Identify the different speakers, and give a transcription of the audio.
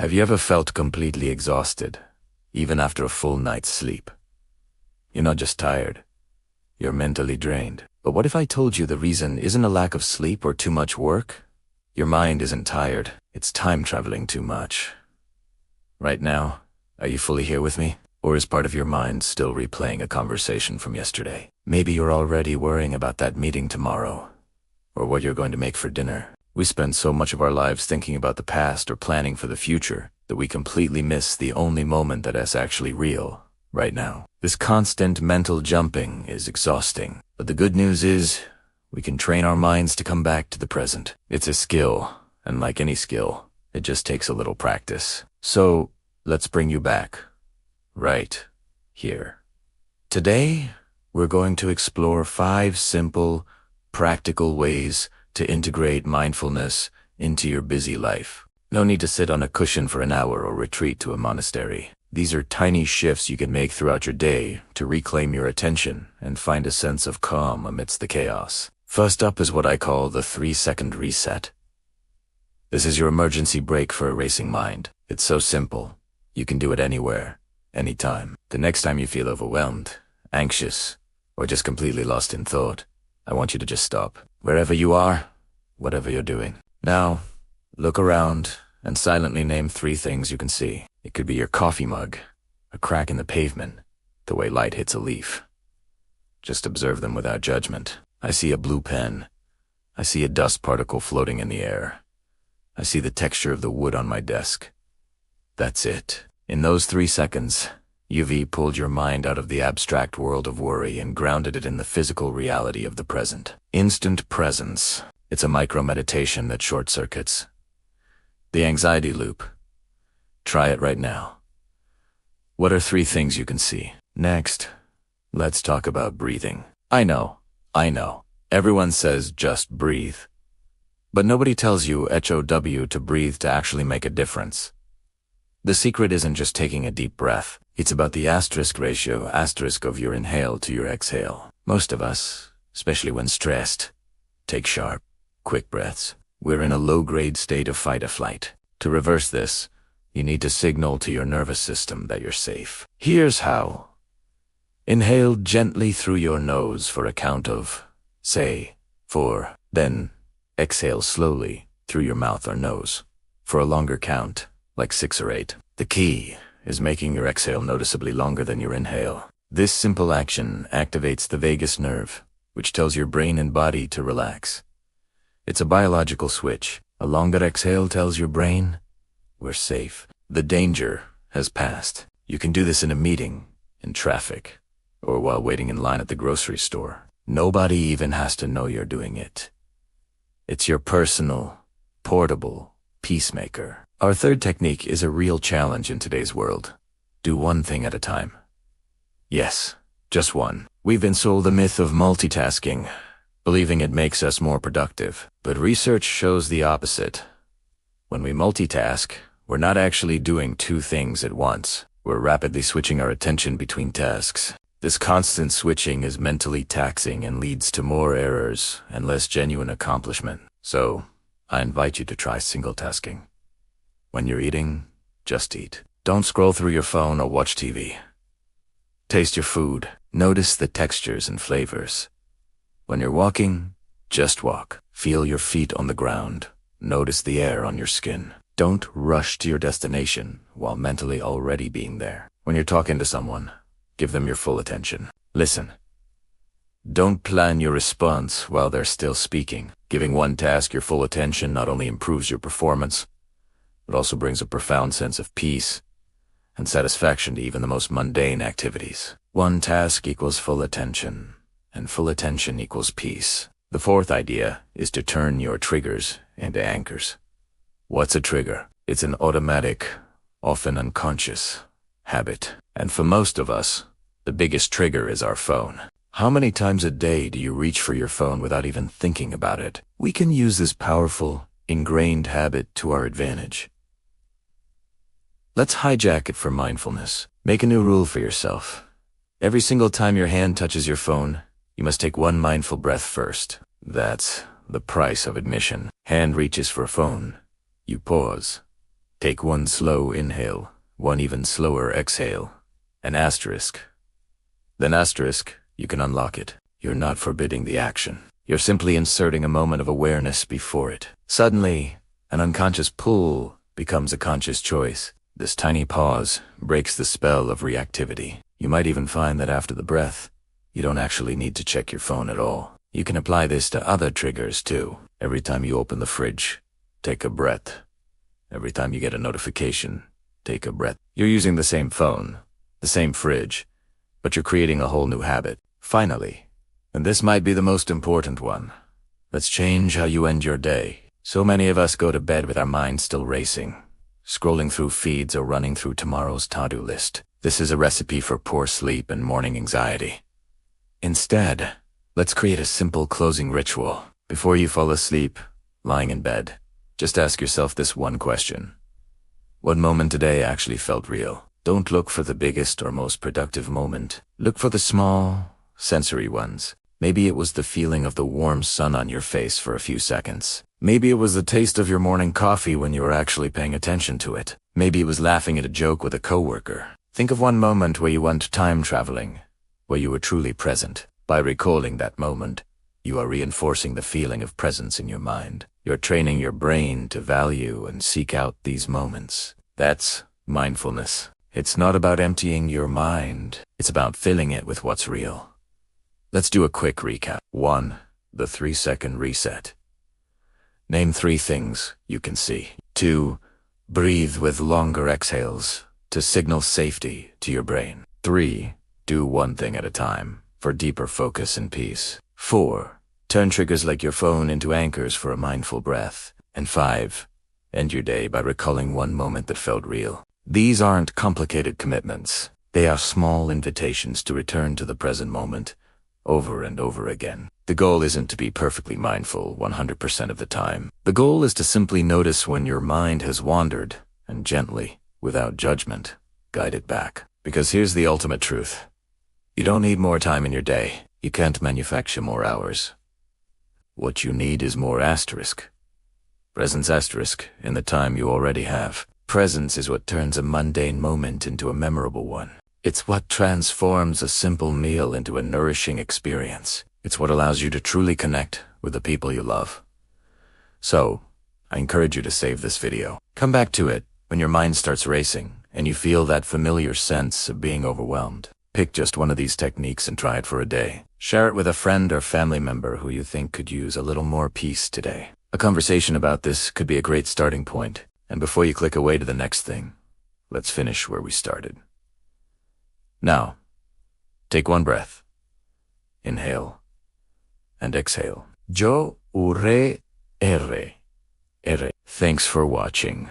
Speaker 1: Have you ever felt completely exhausted, even after a full night's sleep? You're not just tired, you're mentally drained. But what if I told you the reason isn't a lack of sleep or too much work? Your mind isn't tired, it's time traveling too much. Right now, are you fully here with me? Or is part of your mind still replaying a conversation from yesterday? Maybe you're already worrying about that meeting tomorrow, or what you're going to make for dinner. We spend so much of our lives thinking about the past or planning for the future that we completely miss the only moment that is actually real, right now. This constant mental jumping is exhausting, but the good news is we can train our minds to come back to the present. It's a skill, and like any skill, it just takes a little practice. So, let's bring you back, right here. Today, we're going to explore 5 simple, practical ways to integrate mindfulness into your busy life. No need to sit on a cushion for an hour or retreat to a monastery. These are tiny shifts you can make throughout your day to reclaim your attention and find a sense of calm amidst the chaos. First up is what I call the 3-second reset. This is your emergency brake for a racing mind. It's so simple. You can do it anywhere, anytime. The next time you feel overwhelmed, anxious, or just completely lost in thought, I want you to just stop. Wherever you are, whatever you're doing. Now, look around and silently name 3 things you can see. It could be your coffee mug, a crack in the pavement, the way light hits a leaf. Just observe them without judgment. I see a blue pen. I see a dust particle floating in the air. I see the texture of the wood on my desk. That's it. In those 3 seconds, you've pulled your mind out of the abstract world of worry and grounded it in the physical reality of the present. Instant presence. It's a micro-meditation that short-circuits the anxiety loop. Try it right now. What are 3 things you can see? Next, let's talk about breathing. I know. Everyone says just breathe. But nobody tells you HOW to breathe to actually make a difference. The secret isn't just taking a deep breath. It's about the asterisk ratio of your inhale to your exhale. Most of us, especially when stressed, take sharp, quick breaths. We're in a low-grade state of fight or flight. To reverse this, you need to signal to your nervous system that you're safe. Here's how. Inhale gently through your nose for a count of, say, 4. Then exhale slowly through your mouth or nose for a longer count, like 6 or 8. The key is making your exhale noticeably longer than your inhale. This simple action activates the vagus nerve, which tells your brain and body to relax. It's a biological switch. A longer exhale tells your brain, we're safe. The danger has passed. You can do this in a meeting, in traffic, or while waiting in line at the grocery store. Nobody even has to know you're doing it. It's your personal, portable peacemaker. Our third technique is a real challenge in today's world. Do one thing at a time. Yes, just one. We've been sold the myth of multitasking, believing it makes us more productive. But research shows the opposite. When we multitask, we're not actually doing 2 things at once. We're rapidly switching our attention between tasks. This constant switching is mentally taxing and leads to more errors and less genuine accomplishment. So, I invite you to try single tasking. When you're eating, just eat. Don't scroll through your phone or watch TV. Taste your food. Notice the textures and flavors. When you're walking, just walk. Feel your feet on the ground. Notice the air on your skin. Don't rush to your destination while mentally already being there. When you're talking to someone, give them your full attention. Listen. Don't plan your response while they're still speaking. Giving one task your full attention not only improves your performance, but also brings a profound sense of peace and satisfaction to even the most mundane activities. One task equals full attention, and full attention equals peace. The 4th idea is to turn your triggers into anchors. What's a trigger? It's an automatic, often unconscious, habit. And for most of us, the biggest trigger is our phone. How many times a day do you reach for your phone without even thinking about it? We can use this powerful, ingrained habit to our advantage. Let's hijack it for mindfulness. Make a new rule for yourself. Every single time your hand touches your phone, you must take 1 mindful breath first. That's the price of admission. Hand reaches for phone. You pause. Take one slow inhale, one even slower exhale, an asterisk. Then asterisk, you can unlock it. You're not forbidding the action. You're simply inserting a moment of awareness before it. Suddenly, an unconscious pull becomes a conscious choice. This tiny pause breaks the spell of reactivity. You might even find that after the breath, you don't actually need to check your phone at all. You can apply this to other triggers too. Every time you open the fridge, take a breath. Every time you get a notification, take a breath. You're using the same phone, the same fridge, but you're creating a whole new habit. Finally, and this might be the most important one, let's change how you end your day. So many of us go to bed with our minds still racing, scrolling through feeds or running through tomorrow's to-do list. This is a recipe for poor sleep and morning anxiety. Instead, let's create a simple closing ritual. Before you fall asleep, lying in bed, just ask yourself this one question. What moment today actually felt real? Don't look for the biggest or most productive moment. Look for the small, sensory ones. Maybe it was the feeling of the warm sun on your face for a few seconds. Maybe it was the taste of your morning coffee when you were actually paying attention to it. Maybe it was laughing at a joke with a coworker. Think of one moment where you went time traveling, where you were truly present. By recalling that moment, you are reinforcing the feeling of presence in your mind. You're training your brain to value and seek out these moments. That's mindfulness. It's not about emptying your mind. It's about filling it with what's real. Let's do a quick recap. 1. The 3-second reset. Name 3 things you can see. 2. Breathe with longer exhales to signal safety to your brain. 3. Do one thing at a time for deeper focus and peace. 4. Turn triggers like your phone into anchors for a mindful breath. And 5. End your day by recalling one moment that felt real. These aren't complicated commitments. They are small invitations to return to the present moment over and over again. The goal isn't to be perfectly mindful 100% of the time. The goal is to simply notice when your mind has wandered and gently, without judgment, guide it back. Because here's the ultimate truth. You don't need more time in your day. You can't manufacture more hours. What you need is more asterisk. Presence asterisk in the time you already have. Presence is what turns a mundane moment into a memorable one. It's what transforms a simple meal into a nourishing experience. It's what allows you to truly connect with the people you love. So, I encourage you to save this video. Come back to it when your mind starts racing and you feel that familiar sense of being overwhelmed. Pick just one of these techniques and try it for a day. Share it with a friend or family member who you think could use a little more peace today. A conversation about this could be a great starting point. And before you click away to the next thing, let's finish where we started. Now, take one breath. Inhale and exhale. Yo ure erre. Thanks for watching.